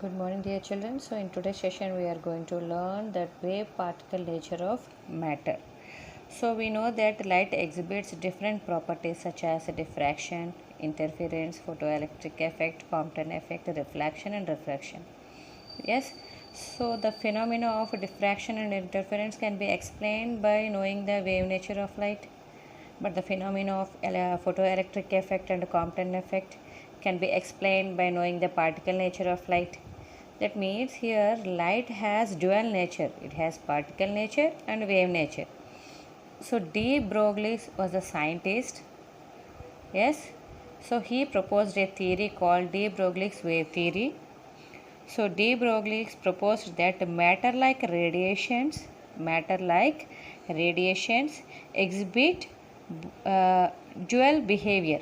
Good morning, dear children. So, in today's session, we are going to learn the wave particle nature of matter. So, we know that light exhibits different properties such as diffraction, interference, photoelectric effect, Compton effect, reflection, and refraction. Yes. So, the phenomena of diffraction and interference can be explained by knowing the wave nature of light. But the phenomena of photoelectric effect and Compton effect can be explained by knowing the particle nature of light. That means here light has dual nature. It has particle nature and wave nature. So de Broglie was a scientist. Yes. So he proposed a theory called de Broglie's wave theory. So de Broglie proposed that matter like radiations exhibit dual behavior.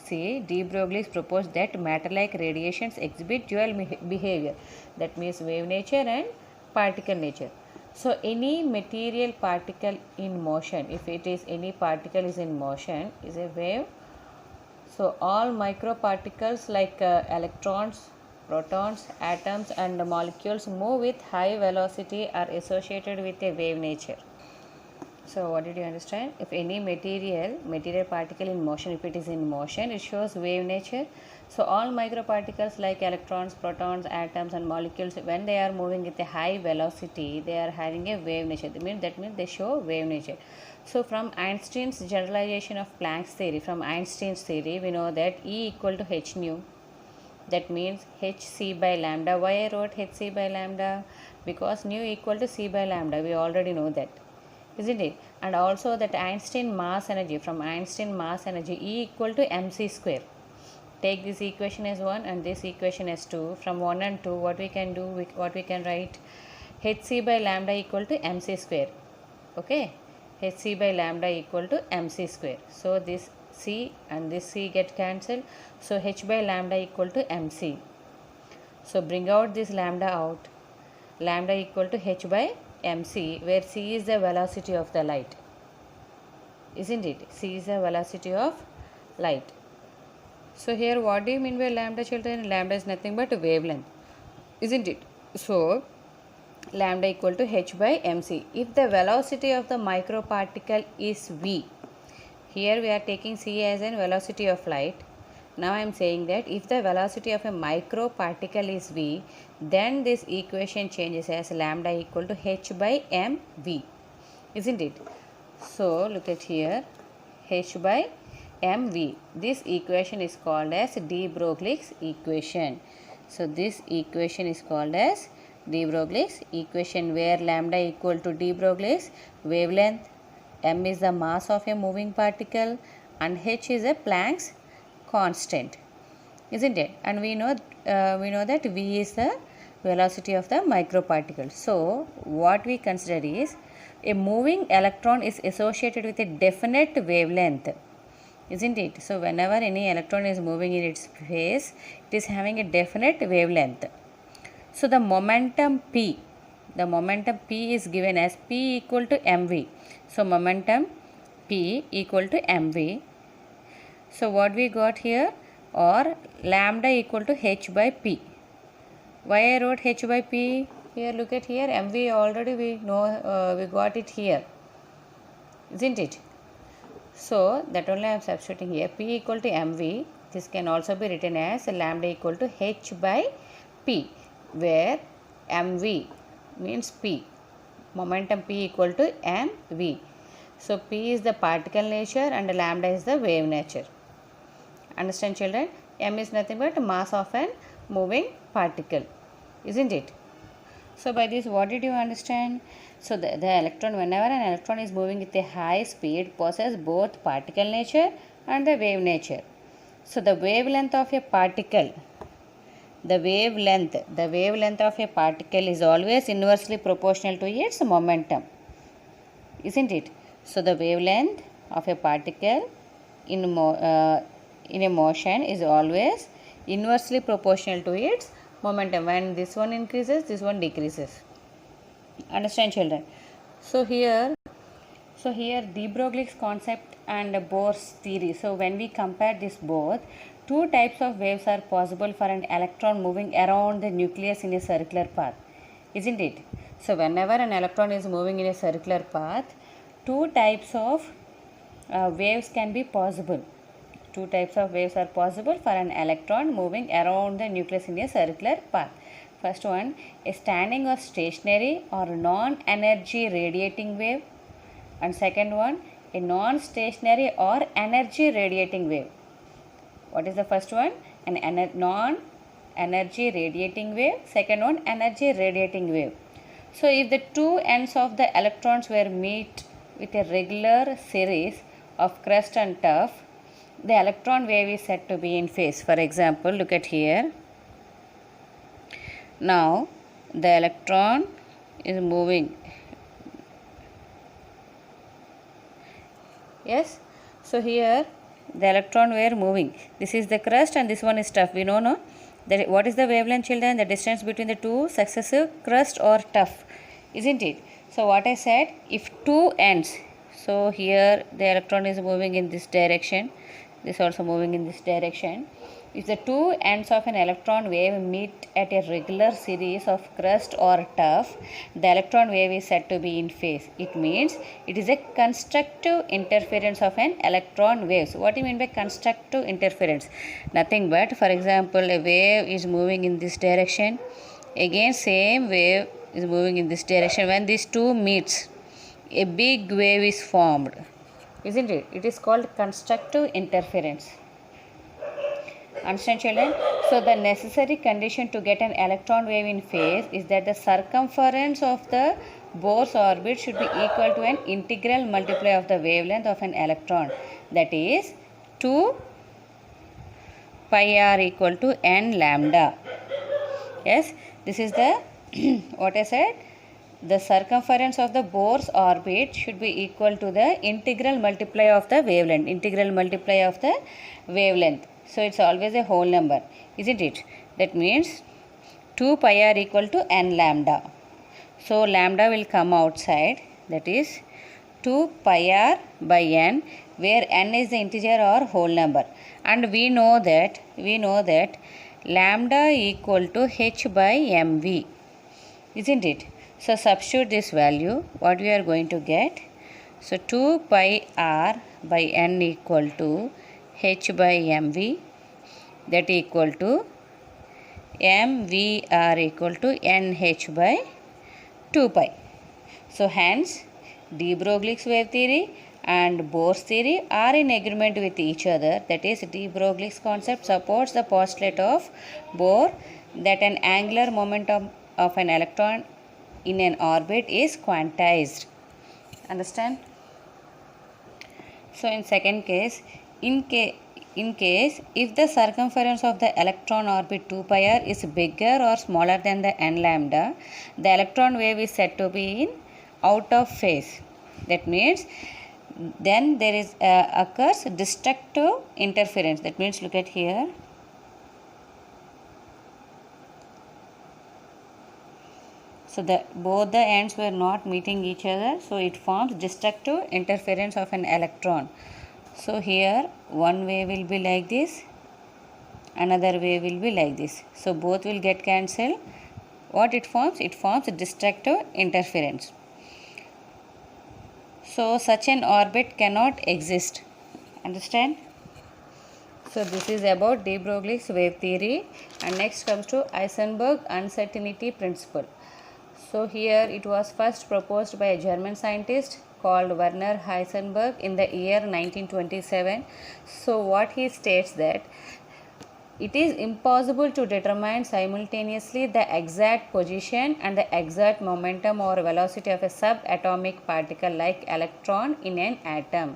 See, de Broglie proposed that matter-like radiations exhibit dual behavior. That means wave nature and particle nature. So, any material particle in motion, if it is any particle is in motion, is a wave. So, all microparticles like electrons, protons, atoms, and molecules move with high velocity are associated with a wave nature. So what did you understand? If any material particle in motion, if it is in motion, it shows wave nature. So all microparticles like electrons, protons, atoms and molecules, when they are moving at a high velocity, they are having a wave nature. That means they show wave nature. So from Einstein's generalization of Planck's theory, we know that E equal to h nu. That means hc by lambda. Why I wrote hc by lambda? Because nu equal to c by lambda. We already know that, isn't it? And also that Einstein mass energy, from Einstein mass energy, E equal to mc square. Take this equation as 1 and this equation as 2. From 1 and 2, what we can do, what we can write, hc by lambda equal to mc square. Okay, hc by lambda equal to mc square. So this c and this c get cancelled. So h by lambda equal to mc. So bring out this lambda out. Lambda equal to h by mc, where c is the velocity of the light, isn't it? C is the velocity of light. So here what do you mean by lambda, children? Lambda is nothing but wavelength, isn't it? So lambda equal to h by mc. If the velocity of the microparticle is v, here we are taking c as a velocity of light. Now I am saying that if the velocity of a microparticle is v, then this equation changes as lambda equal to h by mv, isn't it? So look at here, h by mv. This equation is called as de Broglie's equation. So this equation is called as de Broglie's equation, where lambda equal to de Broglie's wavelength, m is the mass of a moving particle, and h is a Planck's constant, isn't it? And we know that v is the velocity of the microparticle. So what we consider is a moving electron is associated with a definite wavelength, isn't it? So whenever any electron is moving in its phase, it is having a definite wavelength. So the momentum p is given as p equal to mv. So momentum p equal to mv. So what we got here, or lambda equal to h by p. Why I wrote h by p? Here look at here, mv already we know, we got it here, isn't it? So that only I am substituting here, p equal to mv. This can also be written as lambda equal to h by p, where mv means p, momentum p equal to mv. So p is the particle nature and lambda is the wave nature. Understand, children? M is nothing but mass of an moving particle, isn't it? So by this, what did you understand? So the electron, whenever an electron is moving with a high speed, possesses both particle nature and the wave nature. So the wavelength of a particle, the wavelength of a particle is always inversely proportional to its momentum, isn't it? So the wavelength of a particle in a motion is always inversely proportional to its momentum. When this one increases, this one decreases. Understand, children? So here de Broglie's concept and Bohr's theory. So when we compare this both, Two types of waves are possible for an electron moving around the nucleus in a circular path, isn't it? So whenever an electron is moving in a circular path, two types of waves can be possible. Two types of waves are possible for an electron moving around the nucleus in a circular path. First one, a standing or stationary or non-energy radiating wave, and second one, a non-stationary or energy radiating wave. What is the first one? An non-energy radiating wave. Second one, energy radiating wave. So if the two ends of the electrons were meet with a regular series of crust and tuff, the electron wave is said to be in phase. For example, look at here. Now the electron is moving. Yes. So here the electron were moving. This is the crust and this one is tuff. We know, no? That what is the wavelength, children? The distance between the two successive crust or tuff, isn't it? So what I said, if two ends, so here the electron is moving in this direction, this also moving in this direction. If the two ends of an electron wave meet at a regular series of crust or tuff, the electron wave is said to be in phase. It means it is a constructive interference of an electron wave. So what do you mean by constructive interference? Nothing but, for example, a wave is moving in this direction, again same wave is moving in this direction. When these two meets, a big wave is formed, isn't it? It is called constructive interference. Understand, children? So the necessary condition to get an electron wave in phase is that the circumference of the Bohr's orbit should be equal to an integral multiply of the wavelength of an electron, that is 2 pi r equal to n lambda. Yes, this is the what I said. The circumference of the Bohr's orbit should be equal to the integral multiply of the wavelength. Integral multiply of the wavelength. So it's always a whole number, isn't it? That means 2 pi r equal to n lambda. So lambda will come outside, that is 2 pi r by n, where n is the integer or whole number. And we know that lambda equal to h by mv, isn't it? So substitute this value, what we are going to get? So 2 pi r by n equal to h by mv, that equal to mvr equal to nh by 2 pi. So hence de Broglie's wave theory and Bohr's theory are in agreement with each other. That is, de Broglie's concept supports the postulate of Bohr that an angular momentum of an electron in an orbit is quantized. Understand? So in second case, in case if the circumference of the electron orbit 2 pi r is bigger or smaller than the n lambda, the electron wave is said to be in out of phase. That means then there is occurs destructive interference. That means look at here. So both the ends were not meeting each other, so it forms destructive interference of an electron. So here one wave will be like this, another wave will be like this. So both will get cancelled. What it forms? It forms destructive interference. So such an orbit cannot exist. Understand? So this is about de Broglie's wave theory, and next comes to Heisenberg uncertainty principle. So here it was first proposed by a German scientist called Werner Heisenberg in the year 1927. So what he states that it is impossible to determine simultaneously the exact position and the exact momentum or velocity of a subatomic particle like electron in an atom.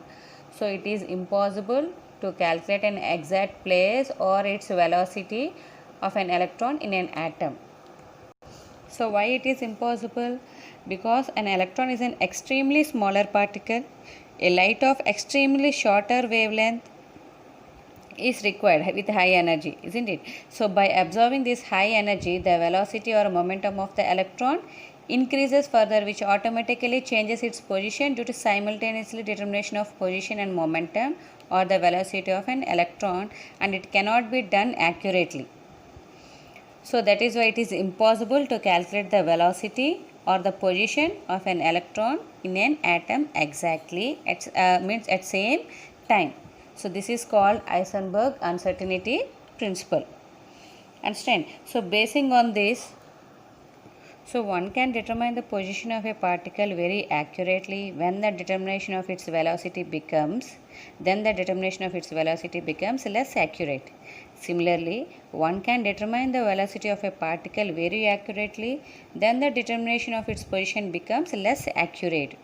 So it is impossible to calculate an exact place or its velocity of an electron in an atom. So why it is impossible? Because an electron is an extremely smaller particle. A light of extremely shorter wavelength is required with high energy, isn't it? So by absorbing this high energy, the velocity or momentum of the electron increases further, which automatically changes its position due to simultaneously determination of position and momentum or the velocity of an electron, and it cannot be done accurately. So that is why it is impossible to calculate the velocity or the position of an electron in an atom exactly at same time. So this is called Heisenberg uncertainty principle. Understand? So basing on this, so one can determine the position of a particle very accurately when the determination of its velocity becomes, then the determination of its velocity becomes less accurate. Similarly, one can determine the velocity of a particle very accurately, then the determination of its position becomes less accurate.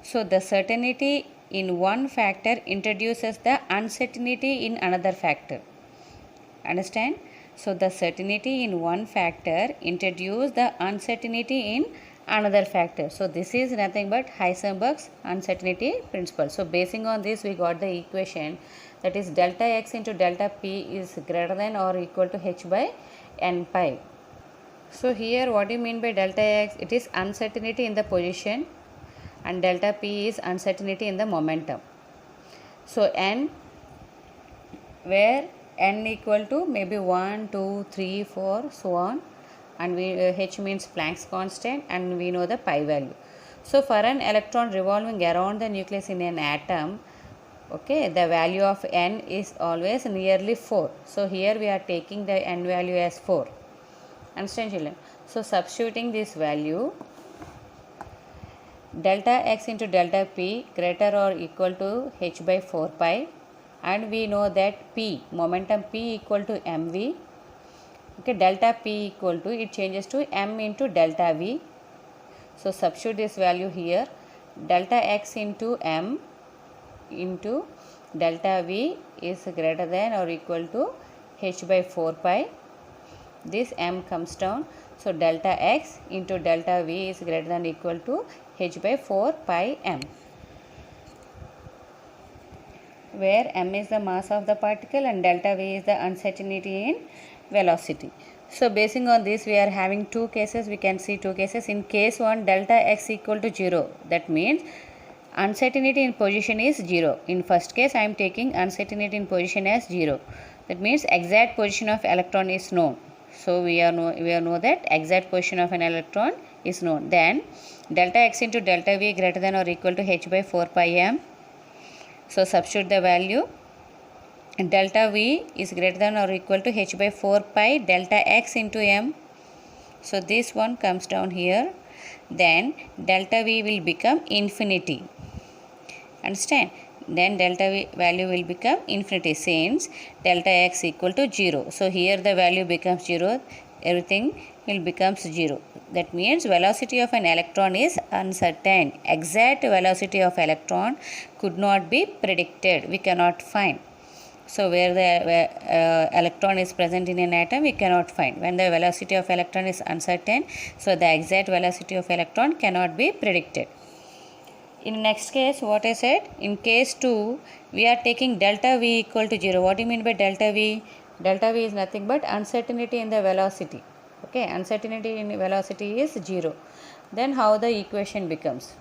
So the certainty in one factor introduces the uncertainty in another factor. Understand? So the certainty in one factor introduce the uncertainty in another factor. So this is nothing but Heisenberg's uncertainty principle. So basing on this, we got the equation, that is delta x into delta p is greater than or equal to h by n pi. So here what do you mean by delta x? It is uncertainty in the position, and delta p is uncertainty in the momentum. So n, where n equal to maybe 1, 2, 3, 4, so on, and h means Planck's constant, and we know the pi value. So for an electron revolving around the nucleus in an atom, okay, the value of n is always nearly 4. So here we are taking the n value as 4. Understand, children? So substituting this value, delta x into delta p greater or equal to h by 4 pi, and we know that p, momentum p equal to mv. Okay, delta p equal to, it changes to m into delta v. So substitute this value here, delta x into m into delta v is greater than or equal to h by 4 pi. This m comes down, so delta x into delta v is greater than or equal to h by 4 pi m, where m is the mass of the particle and delta v is the uncertainty in velocity. So basing on this, we are having two cases. We can see two cases. In case 1, delta x equal to 0, that means uncertainty in position is 0. In first case, I am taking uncertainty in position as 0. That means exact position of electron is known. So we know that exact position of an electron is known. Then delta x into delta v greater than or equal to h by 4 pi m. So substitute the value, delta v is greater than or equal to h by 4 pi delta x into m. So this one comes down here. Then delta v will become infinity. Understand? Then delta v value will become infinity since delta x equal to 0. So here the value becomes 0. Everything will becomes 0. That means velocity of an electron is uncertain. Exact velocity of electron could not be predicted. We cannot find. So where the electron is present in an atom, we cannot find. When the velocity of electron is uncertain, so the exact velocity of electron cannot be predicted. In next case, what I said, in case 2, we are taking delta v equal to 0. What do you mean by delta v? Delta v is nothing but uncertainty in the velocity. Okay, uncertainty in velocity is 0. Then how the equation becomes?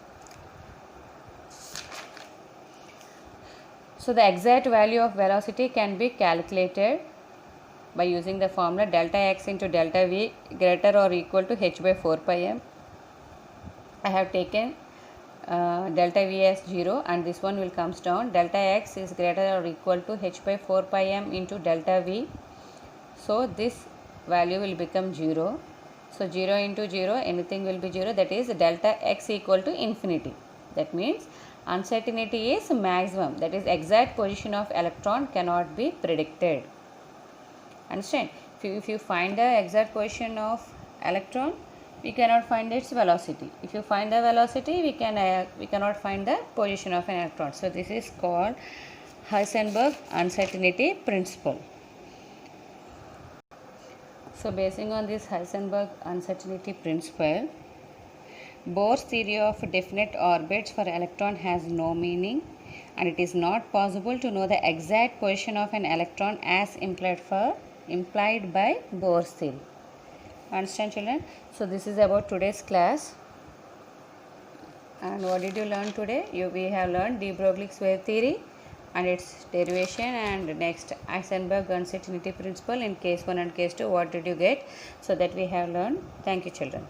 So the exact value of velocity can be calculated by using the formula delta x into delta v greater or equal to h by 4 pi m. I have taken delta v as 0, and this one will comes down. Delta x is greater or equal to h by 4 pi m into delta v. So this value will become 0. So 0 into 0, anything will be 0, that is delta x equal to infinity. That means uncertainty is maximum, that is exact position of electron cannot be predicted. Understand? If you find the exact position of electron, we cannot find its velocity. If you find the velocity, we cannot find the position of an electron. So this is called Heisenberg uncertainty principle. So basing on this Heisenberg uncertainty principle, Bohr's theory of definite orbits for electron has no meaning, and it is not possible to know the exact position of an electron as implied by Bohr's theory. Understand, children? So this is about today's class. And what did you learn today? We have learned de Broglie's wave theory, and its derivation, and next Eisenberg-Uncertainty principle in case 1 and case 2. What did you get? So that we have learned. Thank you, children.